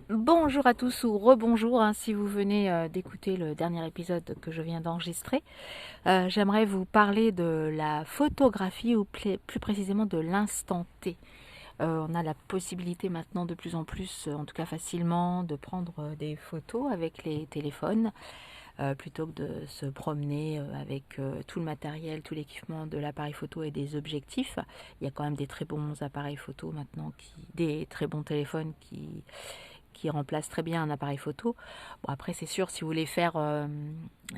Bonjour à tous ou rebonjour si vous venez d'écouter le dernier épisode que je viens d'enregistrer. J'aimerais vous parler de la photographie ou plus précisément de l'instant T. On a la possibilité maintenant de plus en plus, en tout cas facilement, de prendre des photos avec les téléphones plutôt que de se promener avec tout le matériel, tout l'équipement de l'appareil photo et des objectifs. Il y a quand même des très bons appareils photo maintenant, des très bons téléphones qui remplace très bien un appareil photo. Bon, après, c'est sûr, si vous voulez faire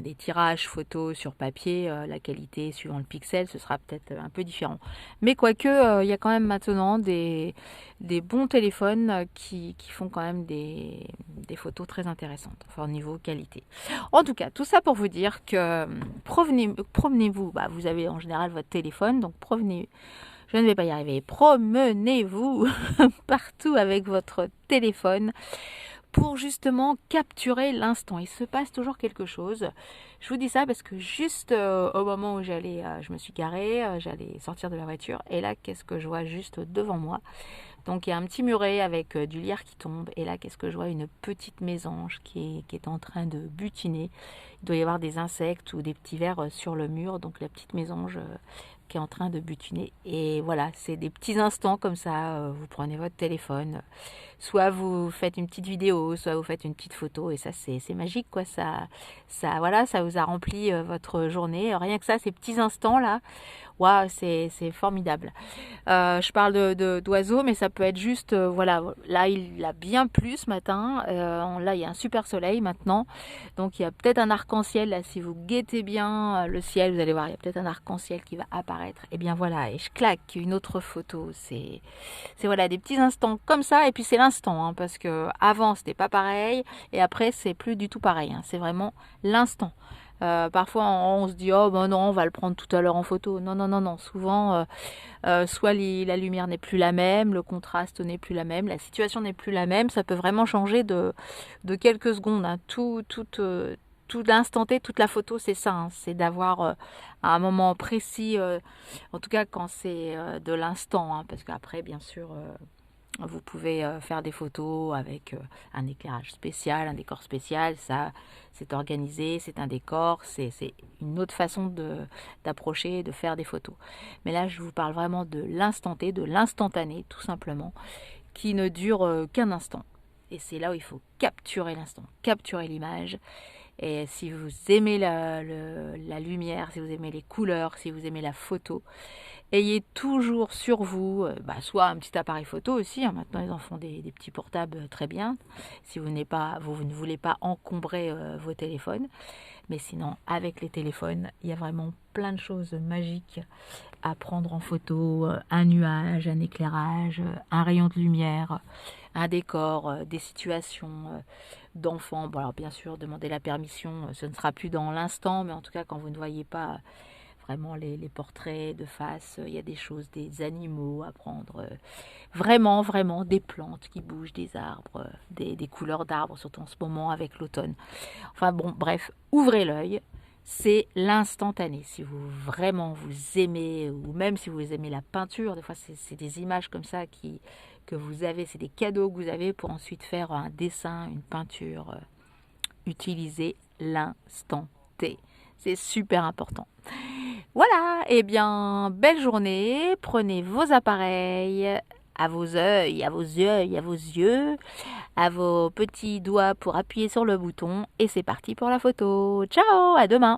des tirages photos sur papier, la qualité suivant le pixel, ce sera peut-être un peu différent. Mais quoique, il y a quand même maintenant des bons téléphones qui font quand même des photos très intéressantes, enfin au niveau qualité. En tout cas, tout ça pour vous dire que promenez-vous, vous avez en général votre téléphone, donc provenez. Je ne vais pas y arriver. Promenez-vous partout avec votre téléphone pour justement capturer l'instant. Il se passe toujours quelque chose. Je vous dis ça parce que juste au moment où je me suis garée, j'allais sortir de la voiture et là, qu'est-ce que je vois juste devant moi? Donc il y a un petit muret avec du lierre qui tombe et là, qu'est-ce que je vois? Une petite mésange qui est en train de butiner. Il doit y avoir des insectes ou des petits vers sur le mur, donc la petite mésange qui est en train de butiner. Et voilà, c'est des petits instants comme ça. Vous prenez votre téléphone, soit vous faites une petite vidéo, soit vous faites une petite photo, et ça c'est magique quoi. Voilà, ça vous a rempli votre journée. Rien que ça, ces petits instants là, waouh, c'est formidable. Je parle d'oiseaux, mais ça peut être juste, voilà, là il a bien plu ce matin, là il y a un super soleil maintenant, donc il y a peut-être un arc-en-ciel, là si vous guettez bien le ciel, vous allez voir, il y a peut-être un arc-en-ciel qui va apparaître, et bien voilà, et je claque une autre photo, c'est voilà, des petits instants comme ça, et puis c'est l'instant, parce que avant c'était pas pareil, et après c'est plus du tout pareil, c'est vraiment l'instant. Parfois on se dit oh ben non on va le prendre tout à l'heure en photo, non non non non, souvent soit la lumière n'est plus la même, le contraste n'est plus la même, la situation n'est plus la même, ça peut vraiment changer de quelques secondes, tout l'instant T, toute la photo, c'est ça, c'est d'avoir à un moment précis, en tout cas quand c'est de l'instant, parce qu'après bien sûr vous pouvez faire des photos avec un éclairage spécial, un décor spécial, ça c'est organisé, c'est un décor, c'est une autre façon d'approcher, de faire des photos. Mais là je vous parle vraiment de l'instant T, de l'instantané tout simplement, qui ne dure qu'un instant. Et c'est là où il faut capturer l'instant, capturer l'image. Et si vous aimez la lumière, si vous aimez les couleurs, si vous aimez la photo, ayez toujours sur vous, soit un petit appareil photo aussi, maintenant ils en font des petits portables très bien, si vous ne voulez pas encombrer vos téléphones, mais sinon avec les téléphones, il y a vraiment plein de choses magiques à prendre en photo, un nuage, un éclairage, un rayon de lumière, un décor, des situations d'enfants. Bon alors bien sûr, demandez la permission, ce ne sera plus dans l'instant, mais en tout cas quand vous ne voyez pas vraiment les portraits de face, il y a des choses, des animaux à prendre, vraiment, vraiment des plantes qui bougent, des arbres, des couleurs d'arbres, surtout en ce moment avec l'automne. Enfin bon, bref, ouvrez l'œil, c'est l'instantané. Si vous vraiment vous aimez, ou même si vous aimez la peinture, des fois c'est des images comme ça que vous avez, c'est des cadeaux que vous avez pour ensuite faire un dessin, une peinture. Utilisez l'instant T. C'est super important. Voilà, et bien, belle journée. Prenez vos appareils, à vos yeux, à vos yeux, à vos petits doigts pour appuyer sur le bouton. Et c'est parti pour la photo. Ciao, à demain.